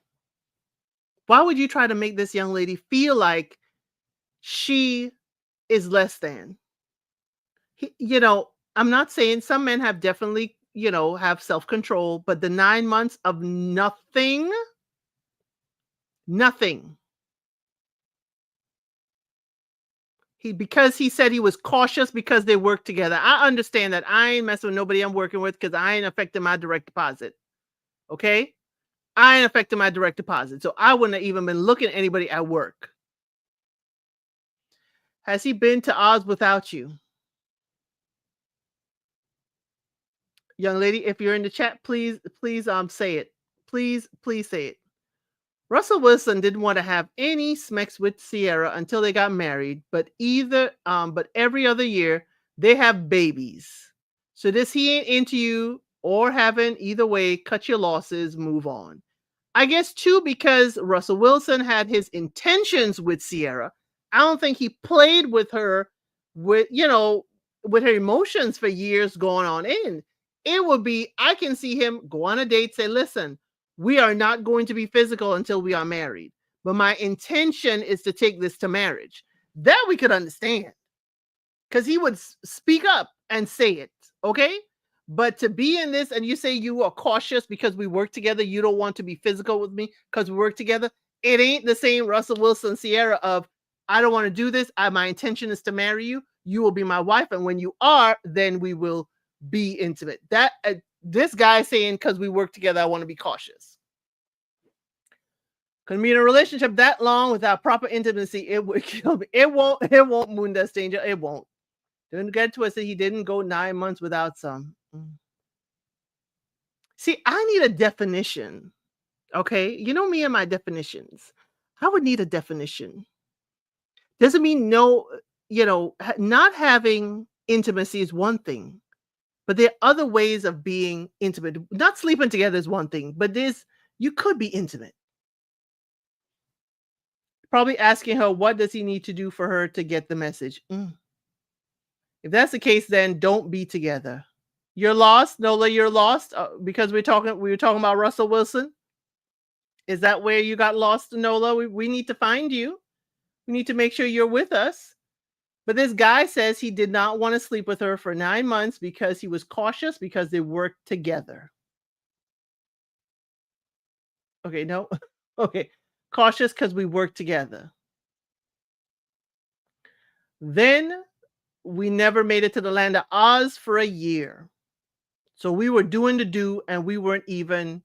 Why would you try to make this young lady feel like she is less than? I'm not saying some men have definitely, have self-control, but the 9 months of nothing. Because he said he was cautious because they worked together. I understand that. I ain't messing with nobody I'm working with because I ain't affecting my direct deposit. Okay? I ain't affecting my direct deposit. So I wouldn't have even been looking at anybody at work. Has he been to Oz without you? Young lady, if you're in the chat, please say it. Please say it. Russell Wilson didn't want to have any smecks with Sierra until they got married, but every other year they have babies. So this he ain't into you or haven't, either way, cut your losses, move on. I guess too, because Russell Wilson had his intentions with Sierra. I don't think he played with her with her emotions for years going on in. It would be, I can see him go on a date, say, listen, we are not going to be physical until we are married, but my intention is to take this to marriage. That we could understand, because he would speak up and say it, okay? But to be in this and you say you are cautious because we work together, you don't want to be physical with me because we work together, it ain't the same Russell Wilson Sierra of, I don't want to do this. My intention is to marry you. You will be my wife. And when you are, then we will be intimate. That this guy saying, because we work together, I want to be cautious. Couldn't be in a relationship that long without proper intimacy. It would kill me. It won't, Moondas Danger. It won't. Don't get twisted. He didn't go 9 months without some. See, I need a definition. Okay. You know me and my definitions. I would need a definition. Doesn't mean no, not having intimacy is one thing, but there are other ways of being intimate. Not sleeping together is one thing, but you could be intimate. Probably asking her, what does he need to do for her to get the message? If that's the case, then don't be together. You're lost, Nola. You're lost because we were talking about Russell Wilson. Is that where you got lost, Nola? We need to find you. We need to make sure you're with us. But this guy says he did not want to sleep with her for 9 months because he was cautious because they worked together. Okay, no. Okay. Cautious because we worked together. Then we never made it to the land of Oz for a year. So we were doing the do and we weren't even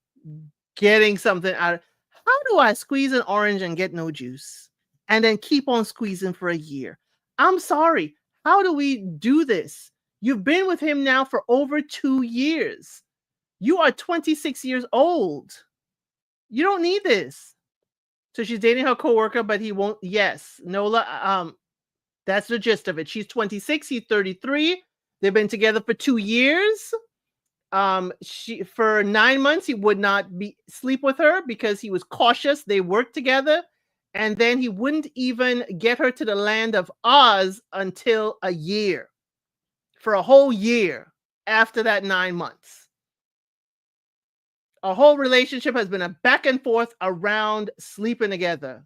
getting something out. How do I squeeze an orange and get no juice and then keep on squeezing for a year? I'm sorry. How do we do this? You've been with him now for over 2 years. You are 26 years old. You don't need this. So she's dating her coworker, but he won't. Yes, Nola. That's the gist of it. She's 26. He's 33. They've been together for 2 years. For 9 months, he would not sleep with her because he was cautious. They worked together. And then he wouldn't even get her to the land of Oz until a year, for a whole year after that 9 months. A whole relationship has been a back and forth around sleeping together.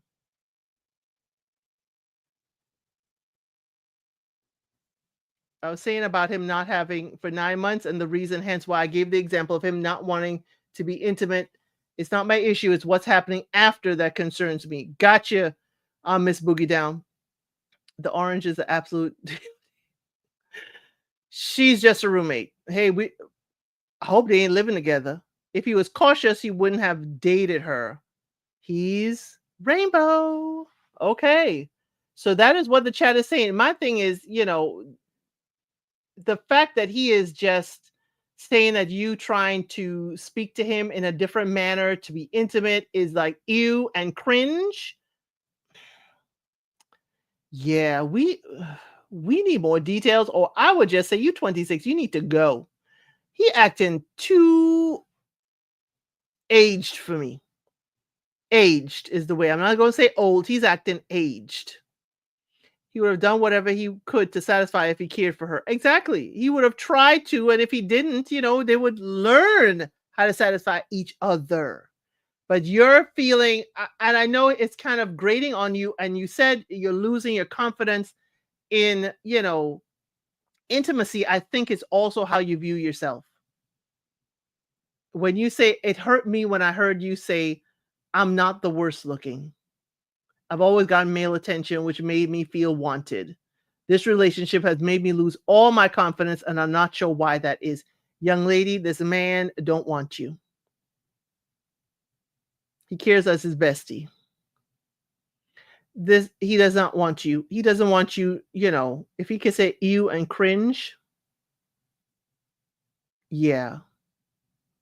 I was saying about him not having for 9 months, and the reason, hence why I gave the example of him not wanting to be intimate. It's not my issue. It's what's happening after that concerns me. Gotcha, Miss Boogie Down. The orange is the absolute. She's just a roommate. Hey, I hope they ain't living together. If he was cautious, he wouldn't have dated her. He's rainbow. Okay. So that is what the chat is saying. My thing is, the fact that he is just saying that you trying to speak to him in a different manner to be intimate is like ew and cringe. Yeah, we need more details, or I would just say you 26, you need to go. He acting too aged for me. Aged is the way. I'm not going to say old. He's acting aged. He would have done whatever he could to satisfy if he cared for her. Exactly. He would have tried to, and if he didn't, they would learn how to satisfy each other. But you're feeling, and I know it's kind of grating on you, and you said you're losing your confidence in, intimacy. I think it's also how you view yourself. When you say, it hurt me when I heard you say, I'm not the worst looking. I've always gotten male attention, which made me feel wanted. This relationship has made me lose all my confidence, and I'm not sure why that is. Young lady, this man don't want you. He cares as his bestie. He does not want you. He doesn't want you, if he could say ew and cringe. Yeah.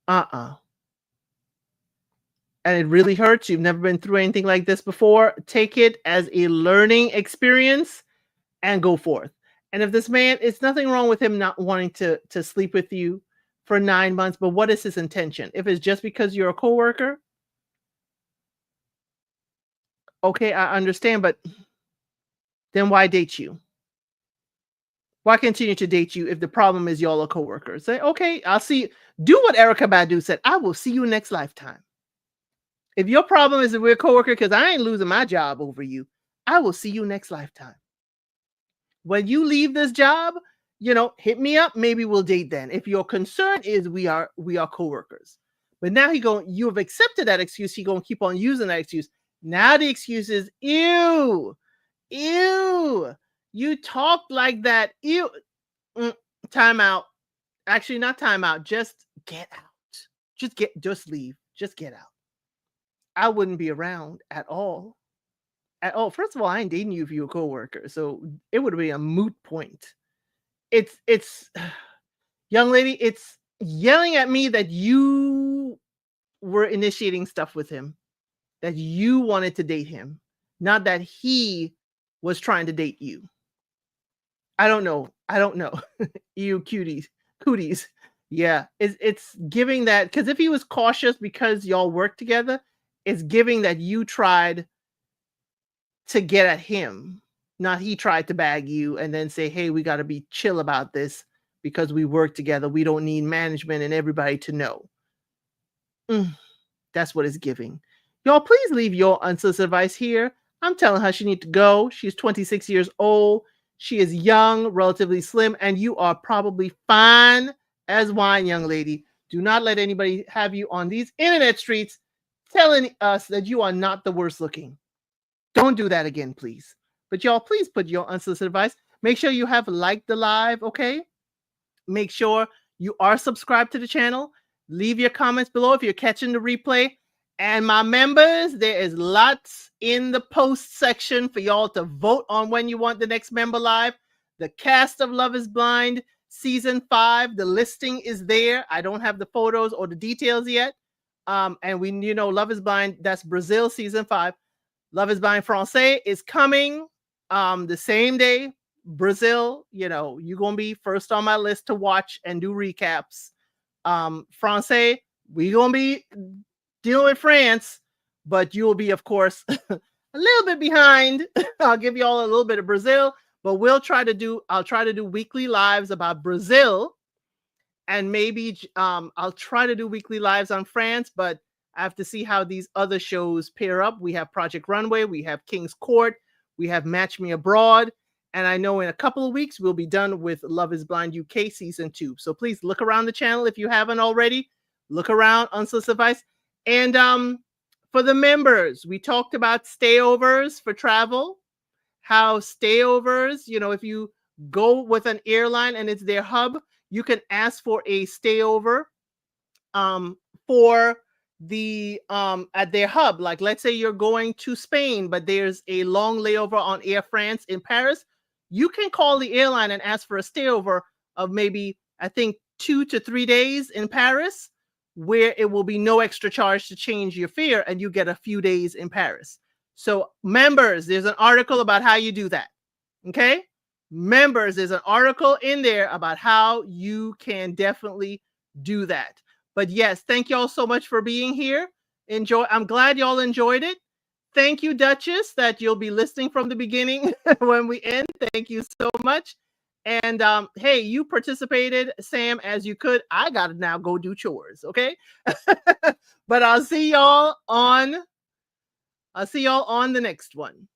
And it really hurts. You've never been through anything like this before. Take it as a learning experience and go forth. And if this man, it's nothing wrong with him not wanting to sleep with you for 9 months, but what is his intention? If it's just because you're a coworker, okay, I understand, but then why date you? Why continue to date you if the problem is y'all are coworkers? Say, okay, I'll see. Do what Erica Badu said. I will see you next lifetime. If your problem is that we're a coworker, because I ain't losing my job over you, I will see you next lifetime. When you leave this job, hit me up. Maybe we'll date then. If your concern is we are coworkers, but now you have accepted that excuse. He gonna keep on using that excuse. Now the excuse is ew. You talked like that. Ew. Time out. Actually, not time out. Just get out. Just leave. Just get out. I wouldn't be around at all. At all. First of all, I ain't dating you if you're a coworker, so it would be a moot point. It's young lady, it's yelling at me that you were initiating stuff with him, that you wanted to date him, not that he was trying to date you. I don't know. You cooties. Yeah, it's giving that, because if he was cautious because y'all work together, it's giving that you tried to get at him, not he tried to bag you and then say, hey, we got to be chill about this because we work together. We don't need management and everybody to know. That's what it's giving. Y'all, please leave your unsolicited advice here. I'm telling her she needs to go. She's 26 years old. She is young, relatively slim, and you are probably fine as wine, young lady. Do not let anybody have you on these internet streets telling us that you are not the worst looking. Don't do that again, please. But y'all, please put your unsolicited advice. Make sure you have liked the live, okay? Make sure you are subscribed to the channel. Leave your comments below if you're catching the replay. And my members, there is lots in the post section for y'all to vote on when you want the next member live. The cast of Love is Blind season 5, the listing is there. I don't have the photos or the details yet. And we, Love is Blind, that's Brazil season 5. Love is Blind Francais is coming the same day. Brazil, you're going to be first on my list to watch and do recaps. Francais, we're going to be dealing with France, but you will be, of course, I a little bit behind. I'll give you all a little bit of Brazil, but I'll try to do weekly lives about Brazil, and maybe I'll try to do weekly lives on France, but I have to see how these other shows pair up. We have Project Runway, we have King's Court, we have Match Me Abroad, and I know in a couple of weeks we'll be done with Love is Blind UK season 2. So please look around the channel if you haven't already. Look around Unsolicited Advice. And for the members, we talked about stayovers for travel. How stayovers, if you go with an airline and it's their hub, you can ask for a stayover for the at their hub. Like, let's say you're going to Spain, but there's a long layover on Air France in Paris. You can call the airline and ask for a stayover of maybe, I think, 2 to 3 days in Paris, where it will be no extra charge to change your fare, and you get a few days in Paris. So members, there's an article about how you do that. Okay? Members, there's an article in there about how you can definitely do that. But yes, thank y'all so much for being here. I'm glad y'all enjoyed it. Thank you, Duchess, that you'll be listening from the beginning when we end. Thank you so much. And hey, you participated, Sam, as you could. I gotta now go do chores, okay? But I'll see y'all on the next one.